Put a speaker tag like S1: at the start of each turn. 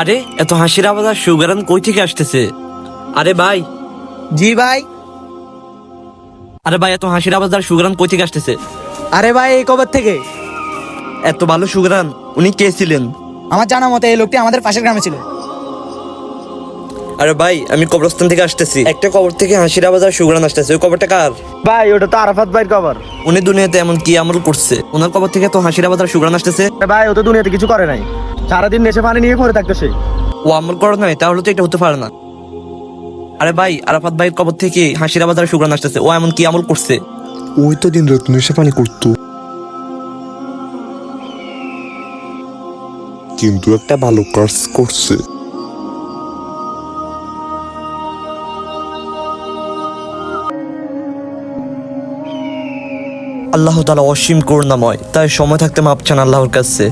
S1: আরে এত হাসির আওয়াজ আর সুগারান কই থেকে আসতেছে? আরে ভাই,
S2: জি ভাই।
S1: আরে ভাই, এত হাসির আওয়াজ আর সুগারান কই থেকে আসতেছে?
S2: আরে ভাই, এই কবর থেকে।
S1: এত ভালো সুগারান, উনি কে ছিলেন?
S2: আমার জানা মতে এই লোকটি আমাদের পাশের গ্রামে ছিল।
S1: আরে ভাই, আমি কবরস্থান থেকে আসতেছি। একটা কবর থেকে হাসির আওয়াজ আর সুগারান আসতেছে। ওই কবরটা কার?
S2: ভাই, ওটা তো আরাফাত ভাইয়ের কবর।
S1: উনি দুনিয়াতে এমন কি আমল করছে ওনার কবর থেকে তো হাসির আওয়াজ আর সুগারান আসতেছে?
S2: ভাই, ও তো দুনিয়াতে কিছু করে নাই, সারাদিন নেশে পানি নিয়ে পড়ে থাকতো সে।
S1: ও আমল করে নাই, তাহলে তো এটা হতে পারে না। আরে ভাই, আরাফাত ভাইয়ের কবর থেকে হাসির আওয়াজ আর সুগারান আসতেছে। ও এমন কি আমল করছে?
S3: ওই তো দিন রাত নেশা পানি করতো, কিন্তু একটা ভালো কাজ করছে।
S1: আল্লাহ তাআলা অসীম করুণাময়, তাই সময় থাকতে মাপ চান আল্লাহর কাছে।